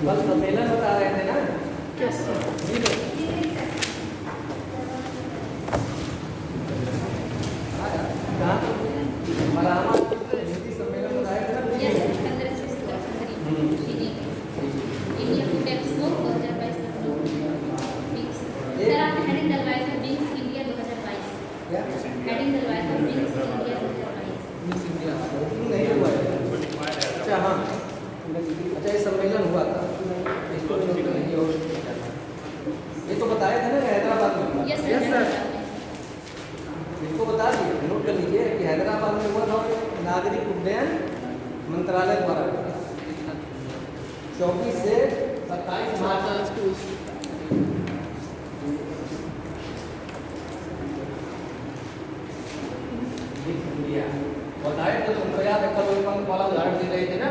बस सम्मेलन बता रहे थे ना। हिंदी सम्मेलन बताया था ना। नहीं हुआ है। अच्छा हाँ, अच्छा ये सम्मेलन हुआ था, इसको नोट कर लीजिए। और ये तो बताया था ना हैदराबाद में हुआ। Yes sir. इसको बता दिए, नोट कर लीजिए कि हैदराबाद में हुआ था, नागरिक उड्डयन मंत्रालय द्वारा 24 से 27 मार्च बताए तो तुमको याद है, कल वाला उदाहरण दे रहे थे ना।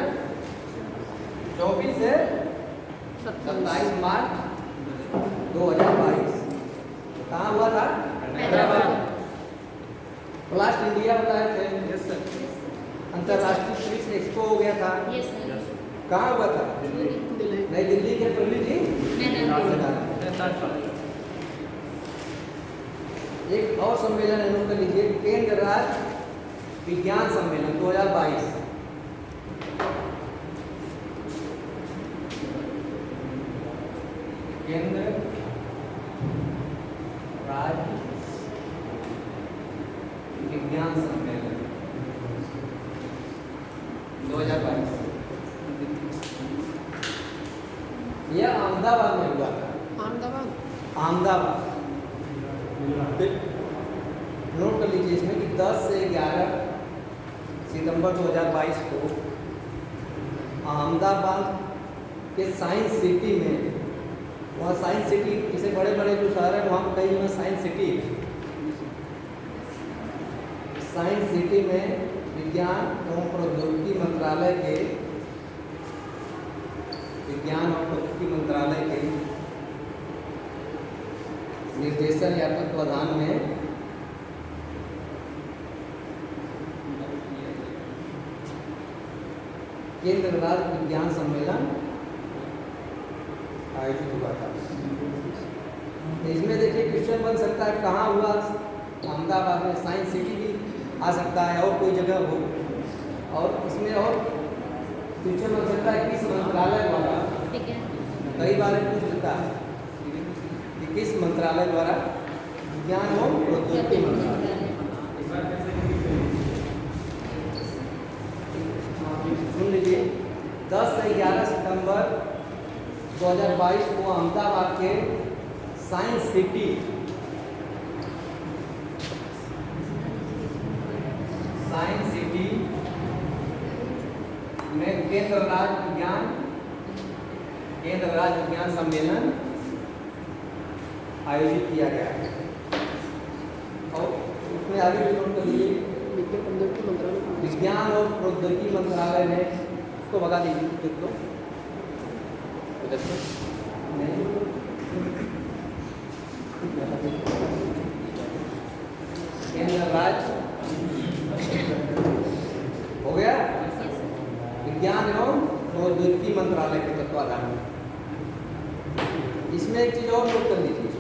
24 से 27 मार्च 2022 कहाँ हुआ था? हैदराबाद। प्लास्ट इंडिया बताए थे। Yes sir. अंतर्राष्ट्रीय स्विस एक्सपो हो गया था। Yes sir. कहाँ हुआ था? नई दिल्ली के पहली थी। एक और सम्मेलन है, नोट कर लीजिए, केंद्र राज्य विज्ञान सम्मेलन 2022। केंद्र राज्य विज्ञान सम्मेलन 2022 यह अहमदाबाद में हुआ था। अहमदाबाद। नोट कर लीजिए इसमें कि 10 से 11 सितंबर 2022 को अहमदाबाद के साइंस सिटी में, वहाँ साइंस सिटी जैसे बड़े बड़े जो शहर है वहाँ पर कई में साइंस सिटी है। साइंस सिटी में विज्ञान एवं प्रौद्योगिकी मंत्रालय के निर्देशन या तत्वाधान में केंद्र राज्य विज्ञान सम्मेलन आयोजित हुआ था। इसमें देखिए क्वेश्चन बन सकता है कहाँ हुआ? अहमदाबाद में। साइंस सिटी भी आ सकता है और कोई जगह हो, और इसमें और क्वेश्चन बन सकता है किस मंत्रालय द्वारा। कई बार पूछ सकता है कि किस मंत्रालय द्वारा? विज्ञान एवं प्रौद्योगिकी मंत्रालय। सुन लीजिए, 10 से 11 सितंबर 2022 को अहमदाबाद के साइंस सिटी में केंद्र राज्य विज्ञान सम्मेलन आयोजित किया गया है। और उसमें आगे भी नोट कर लीजिए, विज्ञान और प्रौद्योगिकी मंत्रालय ने, उसको भगा दीजिए, देख लो केंद्र राज्य हो गया विज्ञान एवं प्रौद्योगिकी मंत्रालय के तत्वाधान में। इसमें एक चीज और नोट कर लीजिए,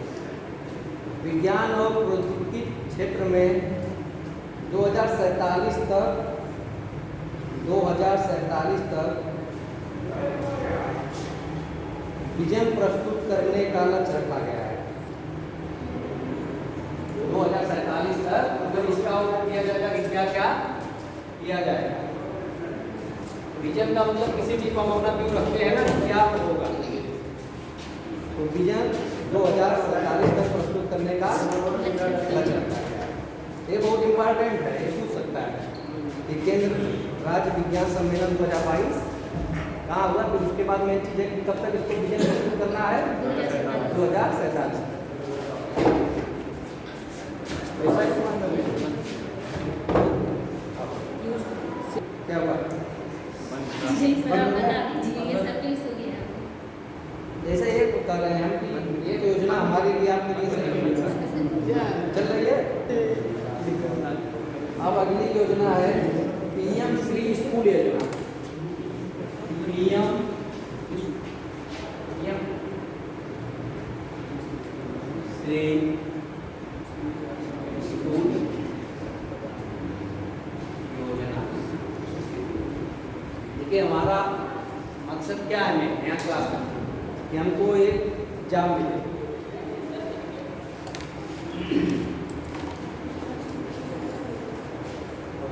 विज्ञान और प्रौद्योगिकी क्षेत्र में 2047 तक विजन प्रस्तुत करने का लक्ष्य रखा गया है। 2047 तक मतलब इसका किया जाएगा कि क्या क्या किया जाएगा। विजन का मतलब किसी चीज को हम अपना व्यू रखते हैं ना, क्या होगा। तो विजन 2047 तक प्रस्तुत करने का लक्ष्य रखा गया है। ये बहुत इंपॉर्टेंट है, ये पूछ सकता है कि केंद्र राज्य विज्ञान सम्मेलन 2022 कहाँ हुआ। फिर उसके बाद में चीज़ है कि कब तक इसको विजन प्रस्तुत करना है? 2047। क्या हुआ? अब अगली योजना है पीएम श्री स्कूल योजना। पीएम श्री स्कूल योजना। देखिए हमारा मकसद क्या है नया क्लास का, कि हमको एक जॉब मिले।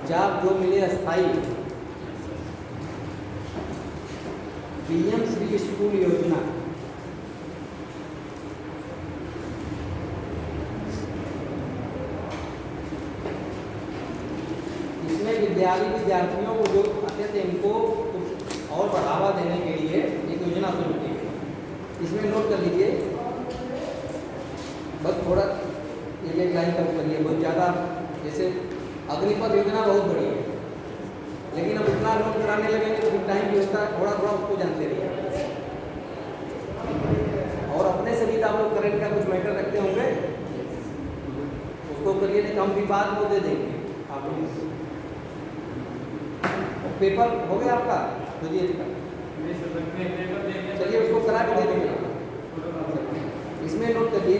जॉब जो मिले स्थायी। पीएम श्री स्कूल योजना इसमें विद्यार्थियों को जो आते थे इनको कुछ और बढ़ावा देने के लिए एक योजना शुरू की है। इसमें नोट कर लीजिए, बस थोड़ा एक लाइन कम करिए, बहुत ज़्यादा। जैसे अग्निपथ योजना बहुत बड़ी है, लेकिन अब इतना नोट कराने लगेंगे तो फिर टाइम भी होता है, थोड़ा थोड़ा उसको जानते रहिए। और अपने से भी तो आप लोग करेंट का कुछ मैटर रखते होंगे, उसको करिए, नहीं हम भी बाद में दे देंगे आप लोग। पेपर हो गया आपका चलिए उसको करा के दे देंगे। इसमें नोट करिए,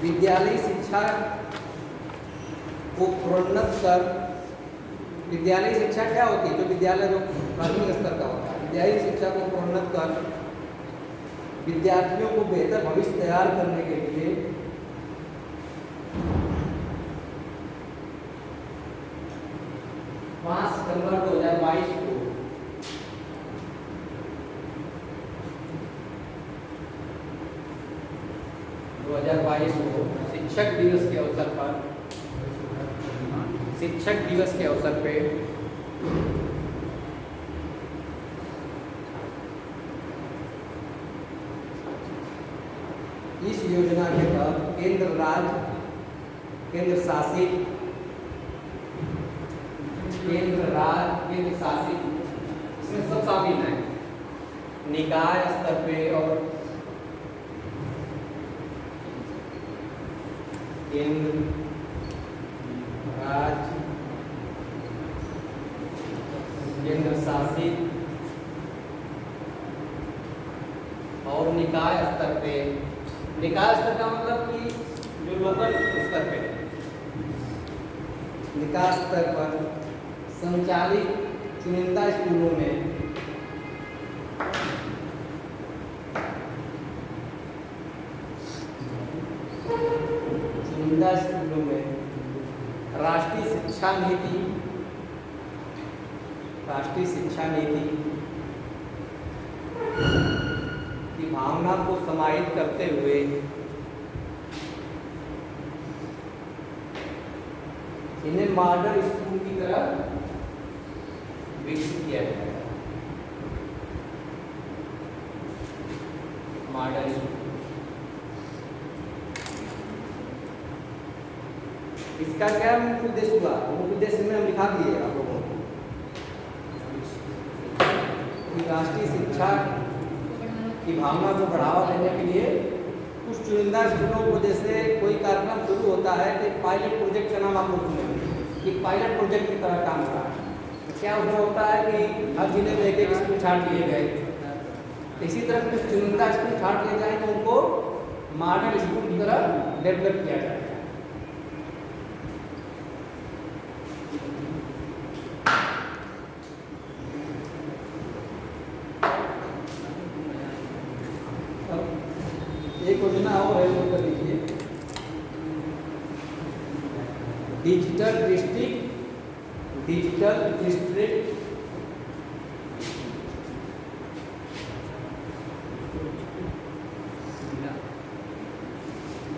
विद्यालय शिक्षा को प्रोन्नत कर। विद्यालय शिक्षा क्या होती है? जो विद्यालय जो प्राथमिक स्तर का होता है, विद्यालय शिक्षा को प्रोन्नत कर विद्यार्थियों को बेहतर भविष्य तैयार करने के लिए सितंबर 2022 को शिक्षक दिवस के अवसर पर इस योजना के तहत केंद्र शासित इसमें सब शामिल हैं, निकाय स्तर पे और केंद्र राज्य केंद्र शासित और निकाय स्तर पे। निकाय स्तर का मतलब कि जो लोकल स्तर पे, निकाय स्तर पर संचालित चुनिंदा स्कूलों में राष्ट्रीय शिक्षा नीति की भावना को समाहित करते हुए इन्हें मॉडल स्कूल की तरह विकसित किया जाएगा। मॉडल स्कूल, इसका क्या मुख्य उद्देश्य हुआ? मुख्य उद्देश्य में हम लिखा दिए आप लोगों को, राष्ट्रीय शिक्षा की भावना को बढ़ावा देने के लिए कुछ चुनिंदा स्कूलों को, जैसे कोई कार्यक्रम शुरू होता है कि पायलट प्रोजेक्ट का नाम आप लोग सुनेंगे, कि पायलट प्रोजेक्ट की तरह काम हो रहा है। क्या उसमें होता है कि हर जिले में एक एक स्कूल छाट लिए गए, इसी तरह कुछ चुनिंदा स्कूल छाट लिए जाए तो उनको मॉडल स्कूल की तरह डेवलप किया जाए। एक योजना और है, वो कर लीजिए, डिजिटल डिस्ट्रिक्ट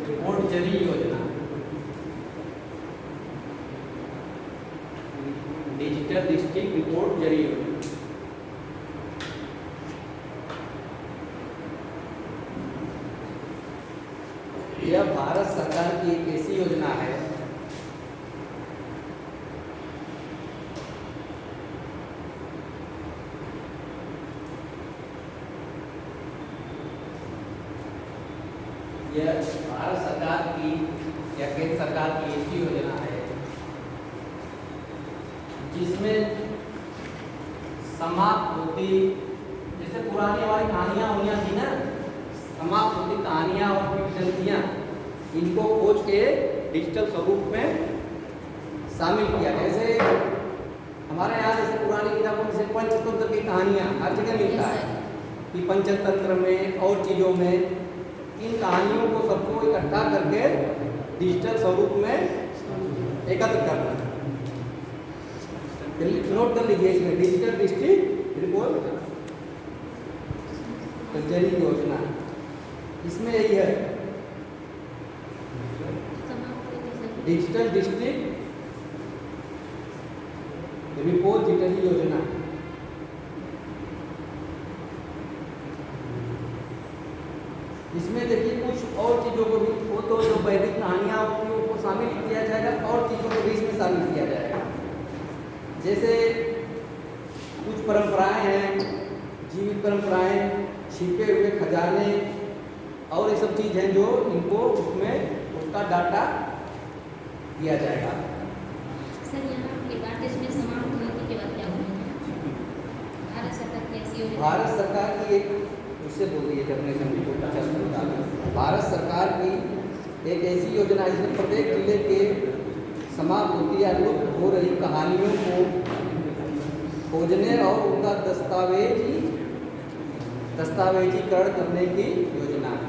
रिपोर्ट जारी योजना। डिजिटल डिस्ट्रिक्ट रिपोर्ट जारी योजना यह भारत सरकार की एक ऐसी योजना है यह भारत सरकार की या केंद्र सरकार की ऐसी योजना है जिसमें समाप्त होती, जैसे पुरानी हमारी कहानियाँ होनियाँ थी ना, समाप्त होती कहानियाँ और किंवदंतियाँ, इनको खोज के डिजिटल स्वरूप में शामिल किया। जैसे हमारे यहाँ जैसे पुरानी किताबों में से पंचतंत्र की कहानियाँ हर जगह मिलता है कि पंचतंत्र में और चीज़ों में इन कहानियों को सबको इकट्ठा करके डिजिटल स्वरूप में एकत्र करना। नोट कर लीजिए इसमें डिजिटल डिस्ट्रिक्ट रिपोर्ट सर्जरी योजना, इसमें यही है डिजिटल डिस्ट्रिक्ट रिपोजिटरी योजना। इसमें देखिए कुछ और चीज़ों को भी, वो तो जो वैदिक कहानियाँ होती हैं उसको शामिल किया जाएगा और चीज़ों को भी इसमें शामिल किया जाएगा। जैसे कुछ परंपराएं हैं, जीवित परंपराएं, छिपे हुए खजाने और ये सब चीज़ हैं जो इनको उसमें उसका डाटा दिया जाएगा। सर यहाँ की बात इसमें समाप्त होने के बाद क्या होगा? भारत सरकार की ऐसी योजना, भारत सरकार की एक, उससे बोल दिए थे अपने समझ को, भारत सरकार की एक ऐसी योजना है जिसमें प्रत्येक जिले के समाप्त होती या लुप्त हो रही कहानियों को खोजने और उनका दस्तावेजीकरण करने की योजना है।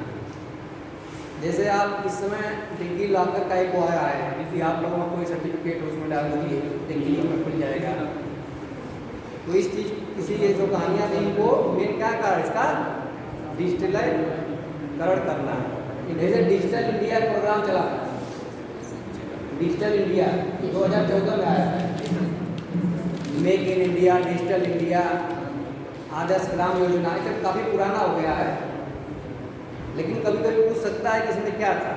जैसे आप इस समय डिग्री लॉकर का एक आया है, किसी आप लोगों का कोई सर्टिफिकेट उसमें डाल दीजिए, डिग्री में खुल जाएगा। तो इस चीज़ किसी ये जो कहानियाँ थी इनको मेन क्या कहा, इसका डिजिटलीकरण करना है। जैसे डिजिटल इंडिया प्रोग्राम चला था, डिजिटल इंडिया 2014 में आया था, make in India, digital India, Adarsh Gram Yojana, ये काफ़ी पुराना हो गया है, लेकिन कभी कभी पूछ सकता है कि इसमें क्या था।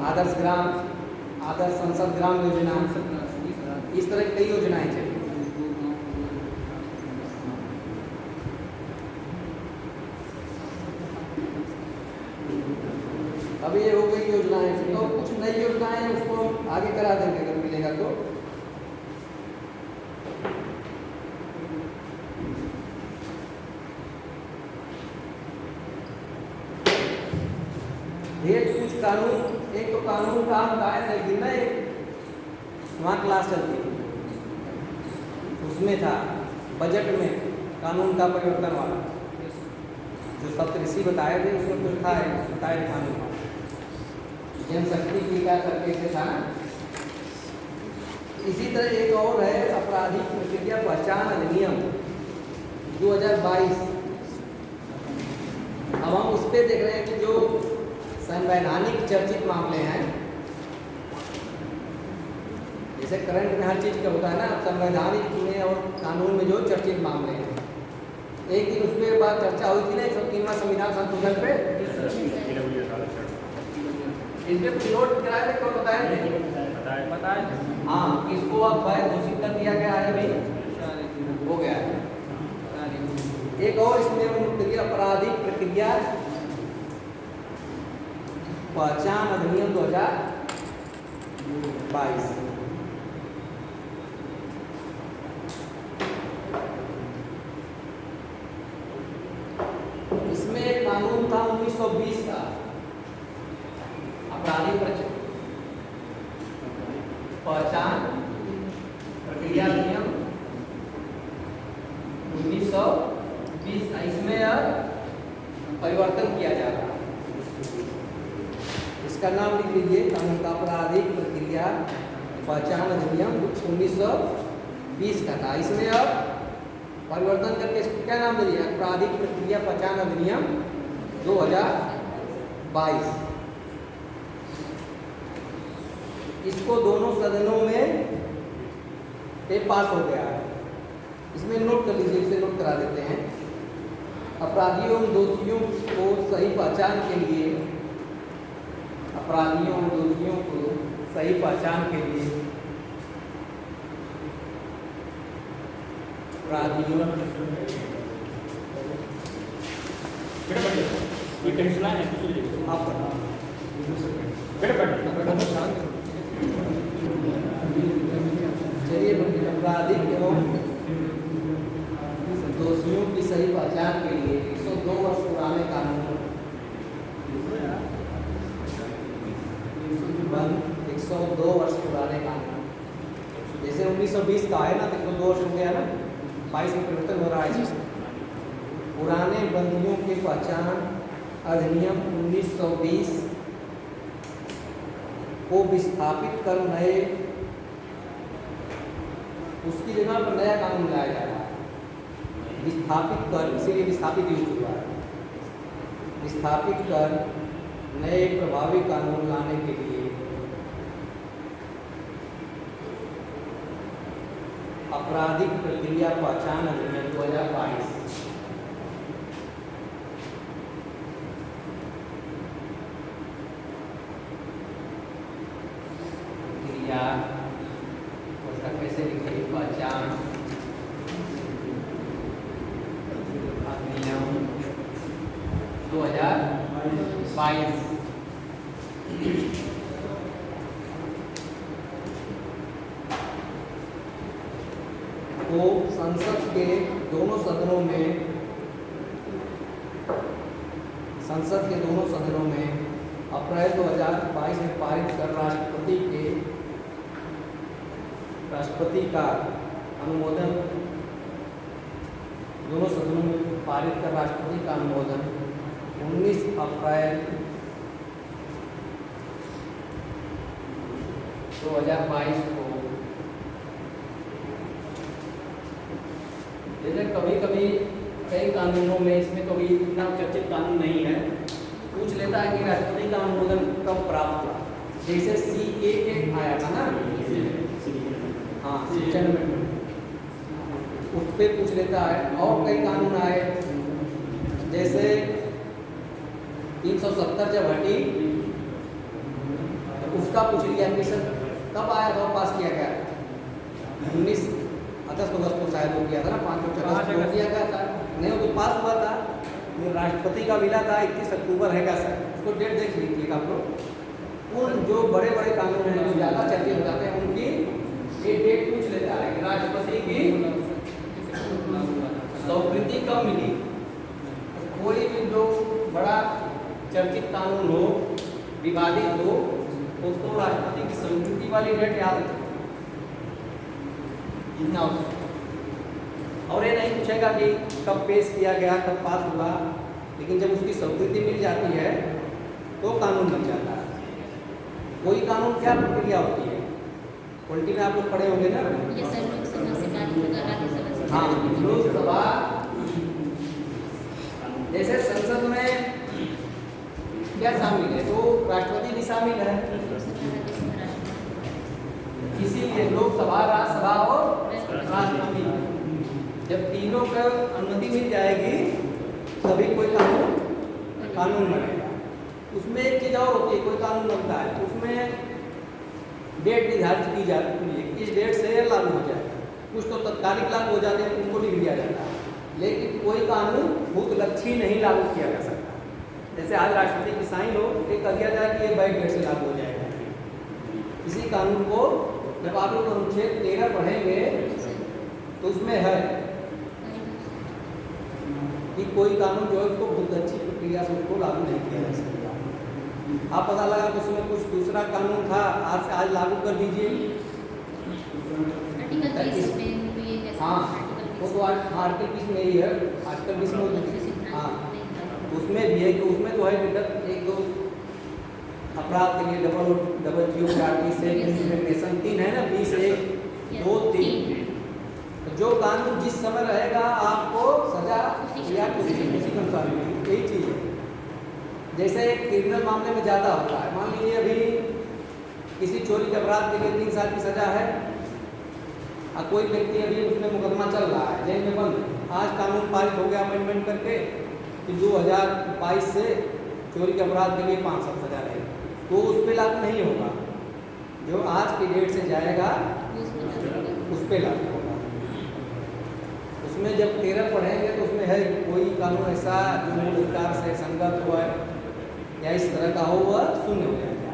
आदर्श ग्राम, आदर्श संसद ग्राम योजना, इस तरह की कई योजनाएं चली। अभी ये हो गई योजनाएं, तो कुछ नई योजनाएं हैं उसको आगे करा देंगे अगर मिलेगा तो। ये कुछ कानून, एक तो कानून का हम आए थे दिन ना, एक वहाँ क्लास चलती थी, उसमें था बजट में कानून का परिवर्तन वाला, जो सप्तऋषि बताए थे उसमें कुछ था, बताए कानून जनशक्ति की क्या करके से था ना। इसी तरह एक और है आपराधिक प्रक्रिया पहचान अधिनियम 2022। अब हम उस पर देख रहे हैं कि जो संवैधानिक चर्चित मामले हैं, जैसे करंट में हर चीज़ का होता है ना, संवैधानिक में और कानून में जो चर्चित मामले हैं, एक दिन उस पर बात चर्चा हुई थी ना 103वां संविधान संशोधन पे, इसमें नोट कराए थे, कौन बताए थे? हाँ, किसको अब घोषित कर दिया गया है भाई, हो गया है। एक और इसमें आपराधिक प्रक्रिया पहचान अधिनियम 2022। इसमें एक कानून था 1920 का, आपराधिक पहचान प्रक्रिया अधिनियम 1920 का। इसमें परिवर्तन किया जा रहा है, इसका नाम लिख लीजिए, कानून का आपराधिक प्रक्रिया पहचान अधिनियम 1920 का था। इसमें अब परिवर्तन करके इसको क्या नाम दिया, आपराधिक प्रक्रिया पहचान अधिनियम 2022। इसको दोनों सदनों में ये पास हो गया है। इसमें नोट कर लीजिए, इसे नोट करा देते हैं। अपराधियों और दोषियों को सही पहचान के लिए, अपराधियों और दोषियों को सही पहचान के लिए अपराधियों आप आपराधिक एवं दोषियों की सही पहचान के लिए 102 वर्ष पुराने कानून 102 वर्ष पुराने कानून, जैसे 1920 का है ना, तो 102 वर्ष हो गया ना, 22 में परिवर्तन हो रहा है इसमें। पुराने बंदियों की पहचान अधिनियम 1920 को विस्थापित कर नए, उसकी जगह पर नया कानून लाया जा रहा है। विस्थापित कर, इसीलिए विस्थापित यूज हुआ है। विस्थापित कर नए प्रभावी कानून लाने के लिए आपराधिक प्रक्रिया पहचान अधिनियम 2022 प्रक्रिया, उसका कैसे लिखे, पहचान अधिनियम 2022 को संसद के दोनों सदनों में, संसद के दोनों सदनों में अप्रैल 2022 में पारित कर राष्ट्रपति का अनुमोदन, दोनों सदनों में पारित कर राष्ट्रपति का अनुमोदन 19 अप्रैल 2022 को। जैसे कभी कभी कई कानूनों में, इसमें कभी इतना चर्चित कानून नहीं है, पूछ लेता है कि राष्ट्रपति का अनुमोदन कब प्राप्त हुआ। जैसे CAA आया था ना, हाँ, शिक्षण में, उस पर पूछ लेता है। और कई कानून आए, जैसे 370 जब हटी तो उसका पूछ लिया कि सर कब आया था, पास किया गया 19 अगस्त को शायद हो गया था ना, 5 अगस्त को किया गया था, नहीं वो तो पास हुआ था। राष्ट्रपति का मिला था 31 अक्टूबर है का सर, उसको डेट देख लीजिएगा आप लोग। उन जो बड़े बड़े कानून हैं, जो ज़्यादा चर्चित हो जाते हैं, उनकी ये डेट पूछ लेता है कि राष्ट्रपति की स्वीकृति कब मिली। कोई भी जो बड़ा चर्चित कानून हो, विवादित हो, उसको राष्ट्रपति की स्वीकृति वाली डेट याद रखें, जितना हो सके। और ये नहीं पूछेगा कि कब पेश किया गया, कब पास हुआ, लेकिन जब उसकी स्वीकृति मिल जाती है तो कानून बन जाता है। कोई कानून क्या प्रक्रिया होती है, पॉलिटी में आप लोग पढ़े होंगे ना, हाँ, लोकसभा, जैसे संसद में क्या शामिल है, तो राष्ट्रपति भी शामिल है, इसीलिए लोकसभा, राज्यसभा और राष्ट्रपति, जब तीनों को अनुमति मिल जाएगी तभी कोई कानून बनेगा। उसमें एक चीज़ और होती है, कोई कानून बनता है उसमें डेट निर्धारित की जाती है, इस डेट से लागू हो जाएगा। कुछ तो तत्कालिक लागू हो जाते हैं, उनको लिख दिया जाता है, लेकिन कोई कानून भूतलक्षी नहीं लागू किया जा सकता। जैसे आज राष्ट्रपति की साइन हो, ये कर दिया जाए कि ये बैक डेट से लागू हो जाएगा। इसी कानून को जब आप लोग अनुच्छेद 13 पढ़ेंगे तो उसमें है कि कोई कानून जो है उसको भूतलक्षी प्रक्रिया से उसको लागू नहीं किया जा सकता। आप पता लगा कि उसमें कुछ दूसरा कानून था, आज लागू कर दीजिए। हाँ, वो तो आर्टिकल 20 में ही है, आर्टिकल 20 में, हाँ, उसमें भी है कि उसमें तो है कि एक दो अपराध के लिए डबल GOP से इम्प्लीमेंटेशन 3 है ना, 20 1 2 3। जो कानून जिस समय रहेगा आपको सजा या उसी के अनुसार यही चीज़ है। जैसे क्रिमिनल मामले में ज़्यादा होता है, मान लीजिए अभी किसी चोरी के अपराध के लिए 3 साल की सजा है, और कोई व्यक्ति अभी उसमें मुकदमा चल रहा है, जेल में बंद। आज कानून पारित हो गया अमेंडमेंट करके कि 2022 से चोरी के अपराध के लिए 5 साल सजा रहेगी, तो उस पर लागू नहीं होगा। जो आज की डेट से जाएगा उस पर लागू होगा। उसमें जब 13 पढ़ेंगे तो उसमें है कोई कानून ऐसा जो मूल अधिकार से संगत हुआ है या इस तरह का हो, वह शून्य हो जाएगा।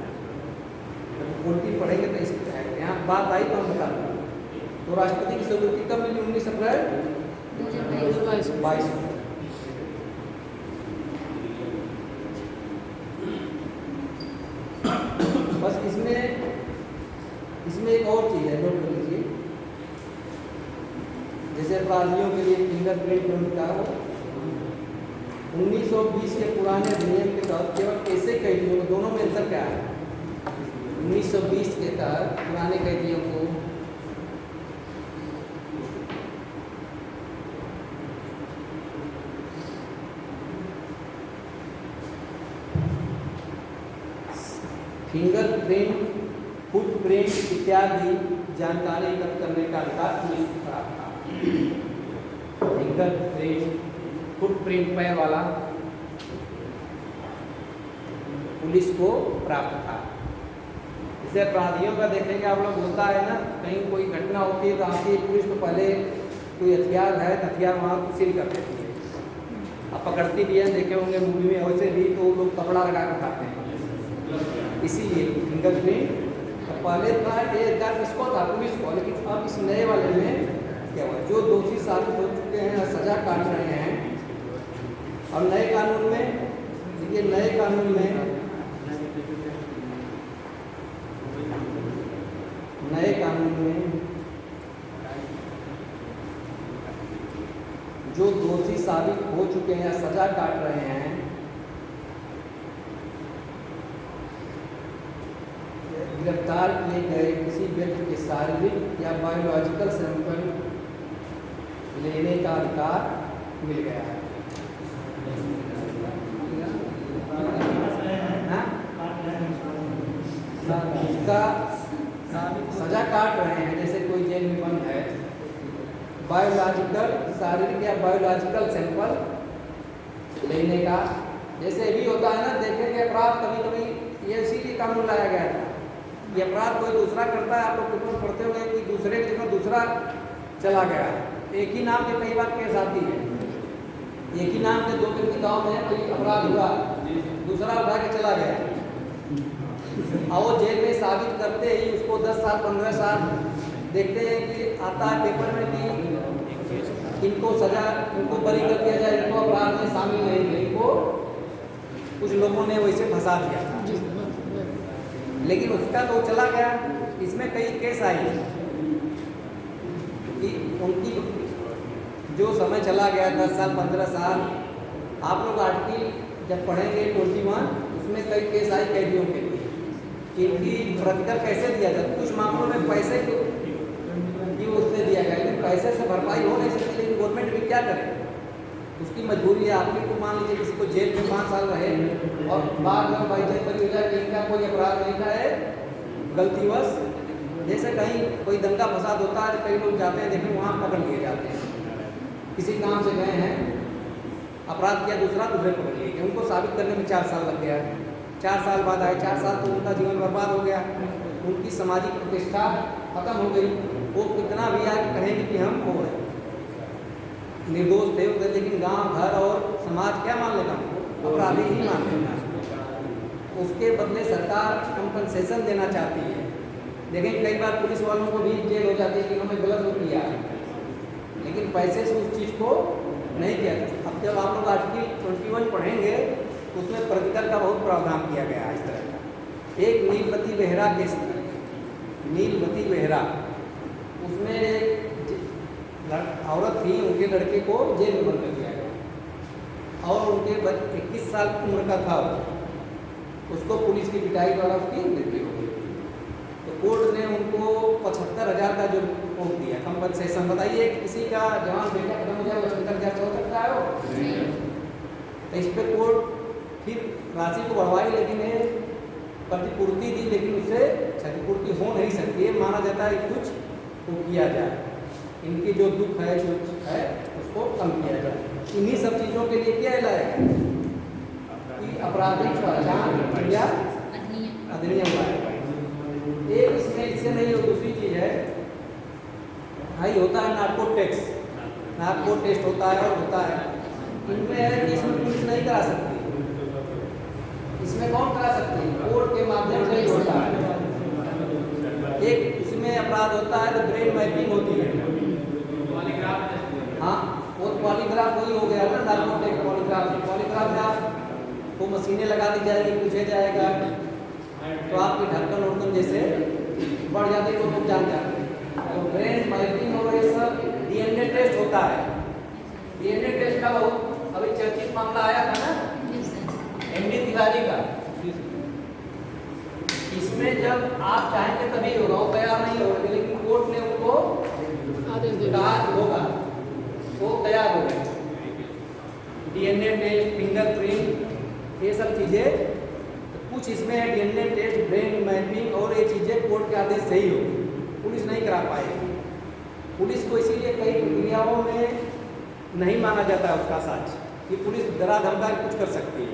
जब 40 पढ़ेंगे तो इस तरह यहाँ बात आई तो हम बता दूँ। तो राष्ट्रपति की स्वीकृति कब मिली? 19 अप्रैल 2022 को। बस इसमें एक और चीज़ है, नोट कर लीजिए। जैसे अपराधियों के लिए फिंगरप्रिंट का 1920 के पुराने अधिनियम के तहत केवल ऐसे कैदियों को, दोनों में अंतर क्या है? 1920 के तहत पुराने कैदियों को फिंगरप्रिंट, फुटप्रिंट इत्यादि जानकारी एकत्र करने का अधिकार पुलिस को प्राप्त था। फिंगरप्रिंट, फुटप्रिंट पैर वाला पुलिस को प्राप्त था। इसे अपराधियों का देखेंगे आप लोग, होता है ना, कहीं कोई घटना होती है तो आती है पुलिस, तो पहले कोई हथियार है तो हथियार वहाँ सील कर देती है। अब पकड़ती भी है, देखे होंगे मूवी में, वैसे भी तो लोग कपड़ा लगा कर खाते हैं। इसीलिए फिंगरप्रिंट पहले था, ये अधिकार किसको था? पुलिस को। लेकिन अब इस नए वाले में क्या हुआ? जो दोषी साबित हो चुके हैं, सजा काट रहे हैं, और नए कानून में देखिए, नए कानून में जो दोषी साबित हो चुके हैं या सजा काट रहे हैं, गिरफ्तार किए गए किसी व्यक्ति के शारीरिक या बायोलॉजिकल सैंपल लेने का अधिकार मिल गया है। उसका सजा काट रहे हैं, जैसे कोई जेल में बंद है, बायोलॉजिकल, शारीरिक या बायोलॉजिकल सैंपल लेने का, जैसे भी होता है ना, देखेंगे अपराध कभी कभी ये इसीलिए कानून लाया गया था। ये अपराध कोई दूसरा करता है, आप लोग पेपर पढ़ते होंगे, कोई दूसरे की जगह दूसरा चला गया, एक ही नाम के कई बार केस आती है, एक ही नाम के दो व्यक्ति गाँव में कोई अपराध हुआ, दूसरा उठा के चला गया, और वो जेल में साबित करते ही उसको 10 साल 15 साल देखते हैं कि आता है पेपर में कि इनको सजा, इनको बरी कर दिया जाए, इनको अपराध में शामिल नहीं थे, इनको कुछ लोगों ने वैसे फंसा दिया था, लेकिन उसका तो चला गया। इसमें कई केस आए कि उनकी जो समय चला गया 10 साल 15 साल, आप लोग आर्टिकल जब पढ़ेंगे 21, उसमें कई केस आए कैदियों के लिए कि इनकी प्रतिकर कैसे दिया जाए। कुछ मामलों में पैसे की उससे दिया गया, लेकिन पैसे से भरपाई हो नहीं सकती, लेकिन गवर्नमेंट भी क्या करे, उसकी मजबूरी है। आपने को मान लीजिए किसी को जेल में 5 साल रहे और बाद में बाईचांस बरी हो जाए कि इनका कोई अपराध नहीं था, है गलतीवश, जैसे कहीं कोई दंगा फसाद होता है, कई लोग जाते हैं देखें, वहाँ पकड़ लिए जाते हैं, किसी काम से गए हैं, अपराध किया, दूसरे पकड़ लिए गए, उनको साबित करने में 4 साल लग गया, 4 साल बाद आए, 4 साल तो उनका जीवन बर्बाद हो गया, उनकी सामाजिक प्रतिष्ठा खत्म हो गई। वो कितना भी आगे कहेंगे कि हम हो गए निर्दोष थे, लेकिन गांव घर और समाज क्या मान लेगा, अपराधी ही मान लेगा। उसके बदले सरकार कंपनसेशन देना चाहती है। लेकिन कई बार पुलिस वालों को भी जेल हो जाती है कि उन्होंने गलत किया, लेकिन पैसे से उस चीज़ को नहीं किया। अब जब आप लोग आर्टिकल 21 पढ़ेंगे तो उसमें प्रतिकर का बहुत प्रावधान किया गया है इस तरह का। एक नीलवती बेहरा केस, नीलवती बेहरा, उसमें एक औरत थी, उनके लड़के को जेल में बंद कर दिया गया और उनके 21 साल उम्र का था, उसको पुलिस की पिटाई द्वारा उसकी मृत्यु हो गई। तो कोर्ट ने उनको 75,000 का जो रोक दिया कंपनसेशन। बताइए किसी का जवान बेटा खत्म हो जाए, 75,000 हो सकता है वो? तो इस पर कोर्ट फिर राशि को बढ़वाई, लेकिन प्रतिपूर्ति दी, लेकिन उससे क्षतिपूर्ति हो नहीं सकती है। माना जाता है कुछ तो किया जाए, इनकी जो दुख है, जो है, उसको कम किया जाए। इन्हीं सब चीज़ों के लिए क्या लाया गया कि आपराधिक पहचान प्रक्रिया अधिनियम लाया। एक इसमें इससे नहीं हो, दूसरी चीज़ है भाई, होता है नार्को टेस्ट, नार्को टेस्ट होता है और होता है, इनमें है कि इसमें पुलिस नहीं करा सकती, इसमें कौन करा सकती है? कोर्ट के माध्यम से होता है। एक इसमें अपराध बाद होता है तो ब्रेन मैपिंग होती है। हाँ, वो पॉलीग्राफ वही हो गया ना, नार्कोटिक पॉलीग्राफ। पॉलीग्राफ में आपको मशीनें लगा दी जाएगी, पूछा जाएगा तो आपकी ढक्कन उड़कन जैसे बढ़ जाती है, तो लोग जान जाते हैं। तो ब्रेन मैपिंग और ये सब डीएनए टेस्ट होता है। डीएनए टेस्ट का बहुत अभी चर्चित मामला आया था ना, एमडी तिवारी का। इसमें जब आप चाहेंगे तभी होगा, वो तैयार नहीं होगा, लेकिन कोर्ट ने उनको आदेश दे कहा होगा, वो तैयार हो गए। डीएनए टेस्ट, फिंगरप्रिंट, ये सब चीजें कुछ इसमें है। डीएनए टेस्ट, ब्रेन मैपिंग और ये चीजें कोर्ट के आदेश से ही होगी, पुलिस नहीं करा पाएगी। पुलिस को इसीलिए कई प्रक्रियाओं में नहीं माना जाता है उसका साक्ष्य, कि पुलिस डरा धमका कुछ कर सकती है।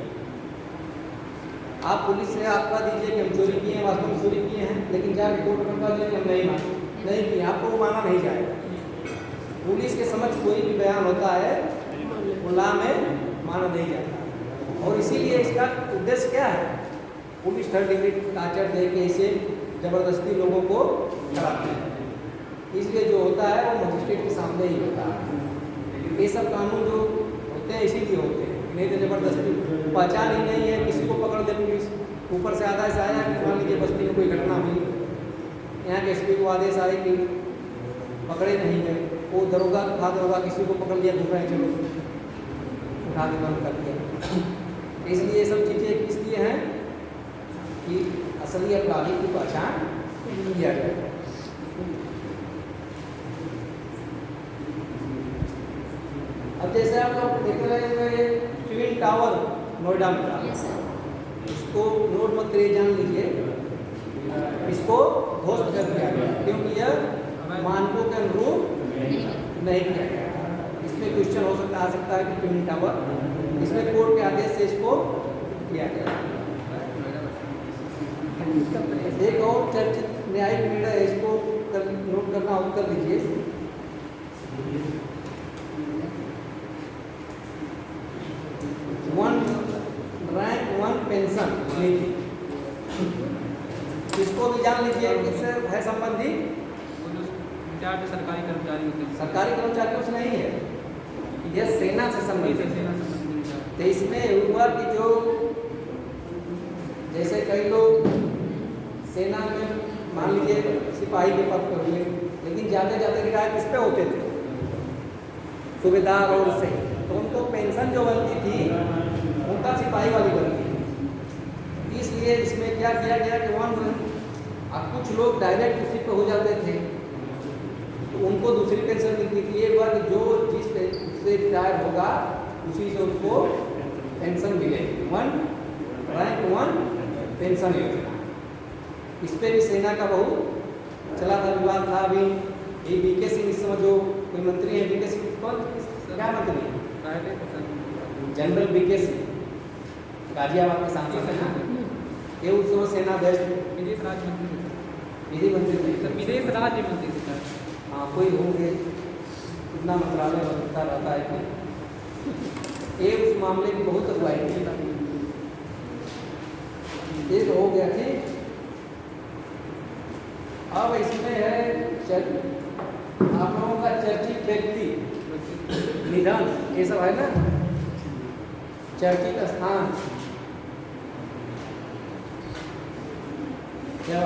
आप पुलिस से आपका दीजिए कि हम चोरी किए हैं, वास्तव में चोरी किए हैं, लेकिन जाकर कोर्ट में कह दें कि हम नहीं किए, आपको वो माना नहीं जाएगा। पुलिस के समझ कोई भी बयान होता है वो ला में माना नहीं जाता। और इसीलिए इसका उद्देश्य क्या है, पुलिस थर्ड डिग्री टार्चर दे के इसे जबरदस्ती लोगों को कराते हैं। इसलिए जो होता है वो मजिस्ट्रेट के सामने ही होता है। ये सब कानून जो होते हैं इसीलिए होते हैं, नहीं तो जबरदस्ती पहचान ही नहीं है, किसी को पकड़ दे पुलिस। ऊपर से आदेश आया कि मान लीजिए बस्ती में कोई घटना हुई, यहाँ के एसपी को आदेश आए कि पकड़े नहीं गए, वो दरोगा था, दरोगा किसी को पकड़ लिया, घूम रहे चलो उठा के बंद कर दिया। इसलिए ये सब चीज़ें किस लिए हैं कि असली अपराधी की पहचान किया जाए। अब जैसे आप लोग देख रहे हैं ट्विन टावर नोएडा में था, इसको नोट मत करिए, जान लीजिए, इसको ध्वस्त कर दिया गया क्योंकि यह मानकों के अनुरूप नहीं किया गया। इसमें क्वेश्चन हो सकता आ सकता है कि ट्विन टावर, इसमें कोर्ट के आदेश से इसको किया गया। एक और चर्चित न्यायिक निर्णय है, इसको नोट करना हो कर लीजिए। रैंक 1 पेंशन नीति, इसको भी जान लीजिए, किससे है संबंधी? सरकारी कर्मचारी होते हैं। सरकारी कर्मचारियों से नहीं है, यह सेना से संबंधित है। तो इसमें हुआ कि जो जैसे कई लोग सेना में मान लीजिए सिपाही के पद पर हुए, लेकिन जाते जाते रिटायर किस पे होते थे? सुबेदार और से, तो उनको पेंशन जो बनती थी उनका सिपाही वाली बनती थी। इसलिए इसमें क्या किया गया कि अब कुछ लोग डायरेक्ट उसी पे हो जाते थे, तो उनको दूसरी पेंशन मिलती थी। एक बार जो जिस से रिटायर होगा उसी से उसको पेंशन मिलेगी। रैंक 1 पेंशन योजना, इस पर भी सेना का बहुत चला था, विवाद था। अभी ये बीके सिंह इस समय जो कोई मंत्री है, बीके सिंह कौन क्या मंत्री है? जनरल बीके सिंह, गाजियाबाद के सांसद है ना, ये उस समय सेना बेस्ट विदेश राज्य मंत्री, विधि मंत्री थे, विदेश राज्य मंत्री थे। हाँ, कोई होंगे, कितना मंत्रालय बदलता रहता है कि ये उस मामले की बहुत अगुवाई की। ये तो हो गया। ठीक, अब इसमें है आप लोगों का चर्चित व्यक्ति निधन, ये सब है ना, चर्चित स्थान क्या?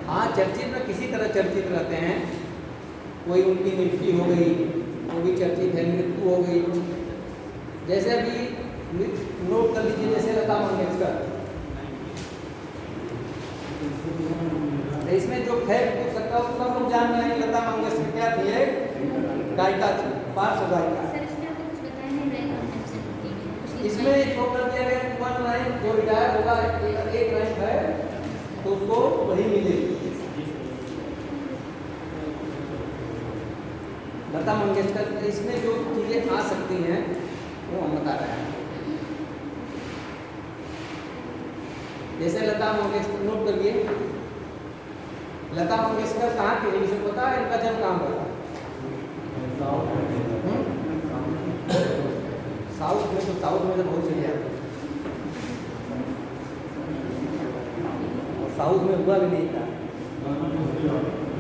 हाँ, चर्चित में किसी तरह चर्चित रहते हैं। कोई उनकी मृत्यु हो गई, वो भी चर्चित है, मृत्यु हो गई। जैसे अभी नोट कर लीजिए, जैसे लता मंगेशकर, इसमें जो फैक्ट हो सकता है सब लोग जान रहे हैं। लता मंगेशकर क्या थी? एक गायिका थी, पार्श्व गायिका। इसमें जो कर दिया गया 1 रैंक जो रिटायर होगा, एक रैंक है तो उसको वही मिलेगी। लता मंगेशकर, इसमें जो चीजें आ सकती हैं वो हम बता रहे हैं। जैसे लता मंगेशकर, नोट करिए, लता मंगेशकर कहाँ की है? इसे पता है इनका जन्म कहाँ हुआ? साउथ में, तो साउथ में तो बहुत चीजें आती हैं। साउथ में हुआ भी नहीं था।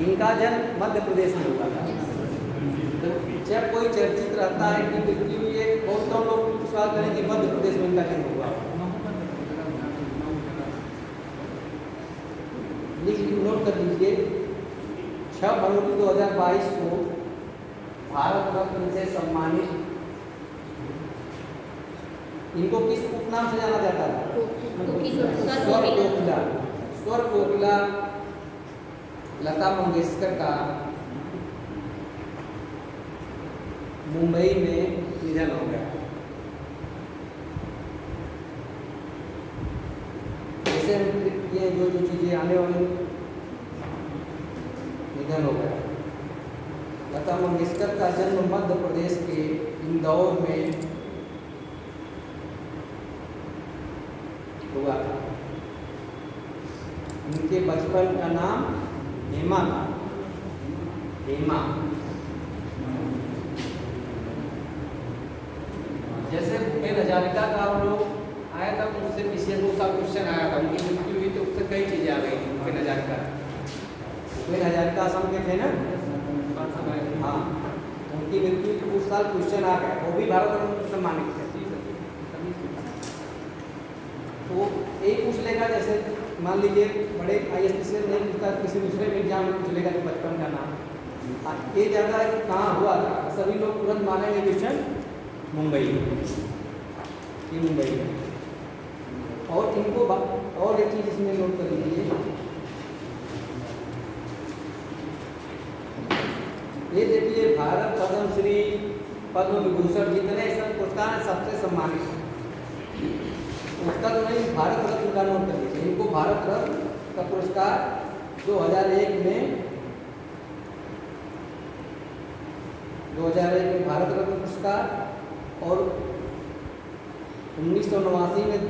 इनका जन्म मध्य प्रदेश में हुआ था। तो जब कोई चर्चित रहता है कि मृत्यु ये बहुत कम लोग विश्वास करें कि मध्य प्रदेश में इनका जन्म हुआ। नोट कर लीजिए 6 फरवरी 2022 को भारत रत्न से सम्मानित, इनको किस उपनाम से जाना जाता था? स्वर कोकिला। स्वर कोकिला लता मंगेशकर का मुंबई में निधन हो गया। जैसे ये जो चीजें आने वाली, निधन हो गया। लता मंगेशकर का जन्म मध्य प्रदेश के इंदौर में हुआ था। उनके बचपन का नाम हेमा था। हेमा। जैसे भूपेन हजारिका का हम लोग आया था, उससे पिछले 2 साल क्वेश्चन आया था, उनकी मृत्यु हुई तो उससे कई चीजें आ गई। भूपेन हजारिका असम के थे ना? हाँ, उनकी मृत्यु उस साल क्वेश्चन आ गया, वो भी भारत रत्न से सम्मानित थे। तो एक पूछ लेगा, जैसे मान लीजिए बड़े ISP से नहीं पूछता, किसी दूसरे में एग्जाम में पूछ लेगा कि बचपन का नाम ये ज़्यादा है कि कहाँ हुआ था, सभी लोग तुरंत मानेंगे क्वेश्चन मुंबई में। और इनको और एक चीज़ इसमें नोट कर लीजिए, ये देखिए भारत पद्मश्री, पद्म विभूषण जितने सब पुरस्कार सबसे सम्मानित है। उसका तो नहीं, भारत रत्न का नोट कर लीजिए। इनको भारत रत्न का पुरस्कार 2001 में भारत रत्न पुरस्कार और 1989 में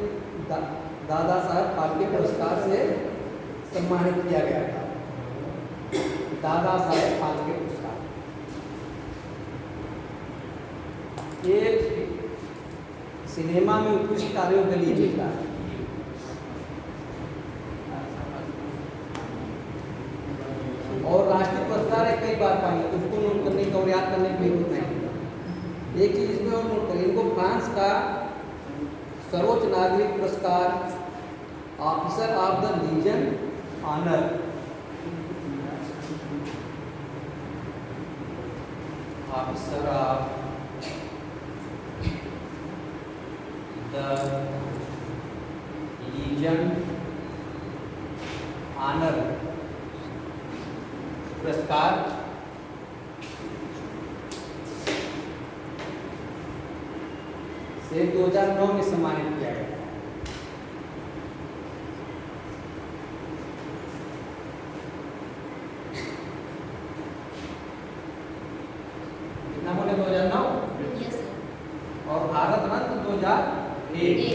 दादा साहब फाल्के पुरस्कार से सम्मानित किया गया था। दादा साहब फाल्के पुरस्कार एक सिनेमा में उत्कृष्ट कार्यों के लिए मिलता है। और राष्ट्रीय पुरस्कार है, कई बार पाएंगे, उसको नोट करने का और याद करने की जरूरत नहीं। एक चीज इसमें और नोट करें, इनको फ्रांस का सर्वोच्च नागरिक पुरस्कार Officer of the Legion Honour, Officer of the Legion Honour पुरस्कार से 2009 में सम्मानित किया गया। कितना बोले 2009? यस और भारत रत्न 2001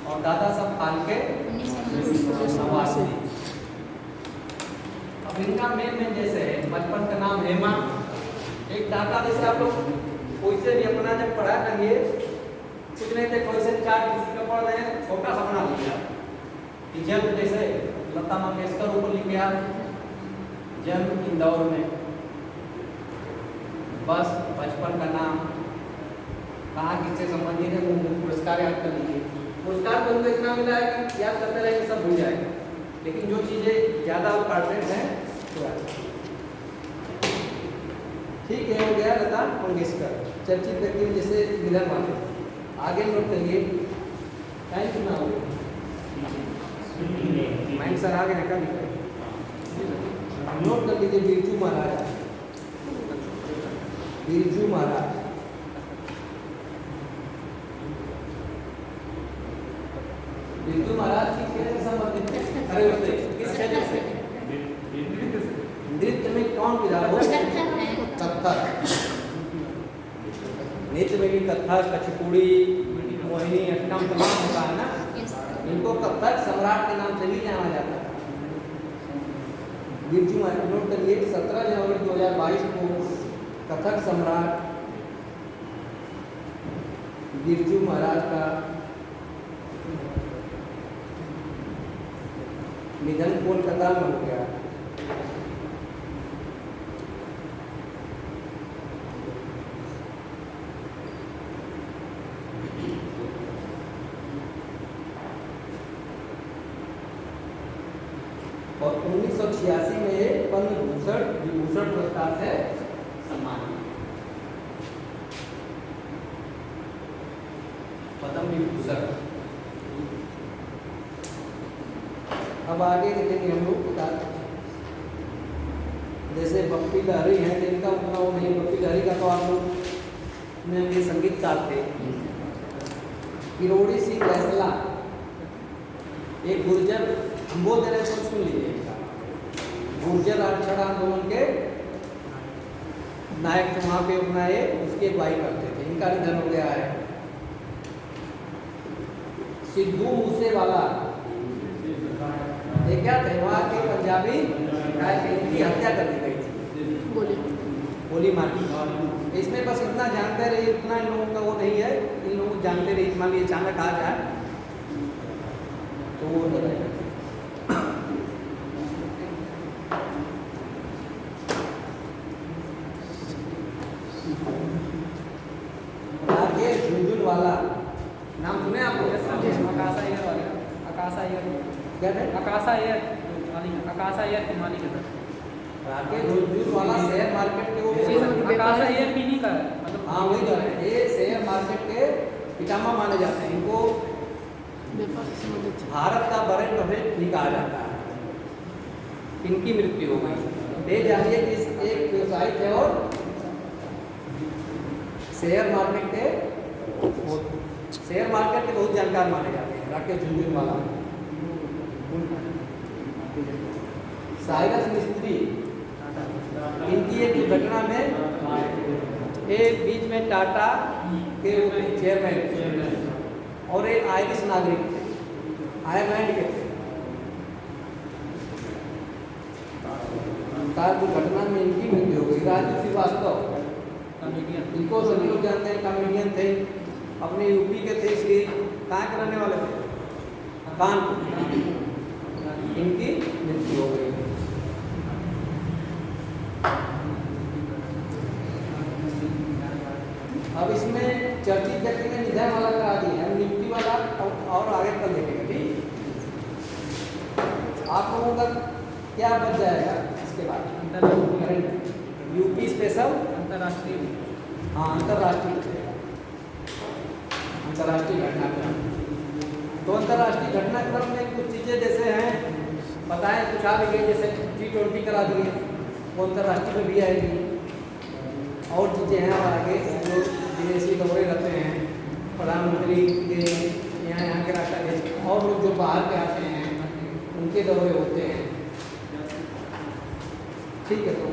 और दादा साहब फाल्के 1989। अब इनका मेन जैसे है, बचपन का नाम हेमा, एक दादा जैसे आप लोग कोई से भी अपना जब पढ़ा करिए, कुछ नहीं थे क्वेश्चन चार्ट किसी का पढ़ रहे हैं, छोटा सा बना लीजिए कि जन्म जैसे लता मंगेशकर ऊपर लिखे आप, जन्म इंदौर में, बस बचपन का नाम, कहाँ किससे संबंधित है, पुरस्कार याद कर लीजिए। पुरस्कार तो उनको इतना मिला है कि याद करते रहेंगे सब भूल जाएगा, लेकिन जो चीज़ें ज़्यादा इम्पोर्टेंट हैं तो ठीक है। हो गया लता मंगेशकर, चर्चित व्यक्ति जैसे निधन वाले। आगे नोट करिए, टाइम कितना हो गया? माइंड सर आगे रखा लिखा, नोट कर लीजिए बिरजू महाराज। बिरजू महाराज बिरजू महाराज की कैसे संबंधित है? अरे उससे किस क्षेत्र से? नृत्य में कौन विधा हो? कथक। नृत्य में भी कथक, कचपुड़ी, मोहिनी अष्टम तमाम होता है ना। इनको कथक सम्राट के नाम से भी जाना जाता है। बिरजू महाराज नोट करिए, 17 जनवरी 2022 को कथक सम्राट बिरजू महाराज का निधन कोलकाता में हो गया। और 1986 में पद्म भूषण विभूषण पुरस्कार से सम्मानित। पद्म विभूषण। अब आगे देखेंगे हम लोग किताब, जैसे बप्पी लहरी हैं जिनका उतना वो नहीं। बप्पी लहरी का तो आप लोग ने ये संगीतकार थे। किरोड़ी सिंह बैसला एक गुर्जर, हम बोल दे रहे हैं, सुन लीजिए। गुर्जर आरक्षण आंदोलन के नायक थे, वहाँ पे अपना ये उसकी अगुवाई करते थे। इनका निधन हो गया है। सिद्धू मूसेवाला ये क्या थे, वहाँ के पंजाबी गायक, इनकी हत्या कर दी गई थी, गोली मारी। इसमें बस इतना जानते रहिए, इतना इन लोगों का वो नहीं है, इन लोगों को जानते रहिए। मान लीजिए अचानक आ जाए तो वो नहीं रहेगा। राकेश झुंझुनवाला नाम सुने आप लोग? आकाशा एयर वाले, आकाशा एयर, क्या थे? आकाशा एयर मालिक, आकाशा एयर के मालिक है राकेश झुंझुनवाला शेयर मार्केट के वो, आकाशा एयर भी नहीं का है, मतलब हाँ वही तो है। ये शेयर मार्केट के पितामह माने जाते हैं। इनको भारत का वॉरेन बफेट भी कहा जाता है। इनकी मृत्यु हो गई। दे जानिए कि एक व्यवसायी थे और शेयर मार्केट के बहुत जानकार माने जाते हैं। राकेश झुंझुनवाला। साइरस मिस्त्री, इनकी एक दुर्घटना में एक बीच में टाटा के चेयरमैन और एक आयरिश नागरिक थे, आयरलैंड के थे। कार दुर्घटना में इनकी मृत्यु हो गई। राजू श्रीवास्तव, इनको सभी लोग जानते हैं, कॉमेडियन थे, अपने यूपी के थे, इसलिए कहाँ के रहने वाले थे, कानपुर। इनकी मृत्यु हो गई। अब इसमें चर्चित व्यक्ति में निधन वाला करा दी है, नियुक्ति वाला और आगे कल देखेंगे। ठीक, आप लोगों का क्या बच जाएगा इसके बाद? यूपी स्पेशल अंतर्राष्ट्रीय, हाँ अंतर्राष्ट्रीय घटनाक्रम। तो अंतर्राष्ट्रीय घटनाक्रम में कुछ चीज़ें जैसे हैं बताएं, कुछ आ गई, जैसे G20 करा दिए, वो अंतर्राष्ट्रीय में भी आएगी। और चीज़ें हैं और आगे जो विदेशी दौरे रहते हैं, प्रधानमंत्री के यहाँ के राष्ट्राध्यक्ष और लोग जो बाहर के आते हैं उनके दौरे होते हैं। ठीक है, तो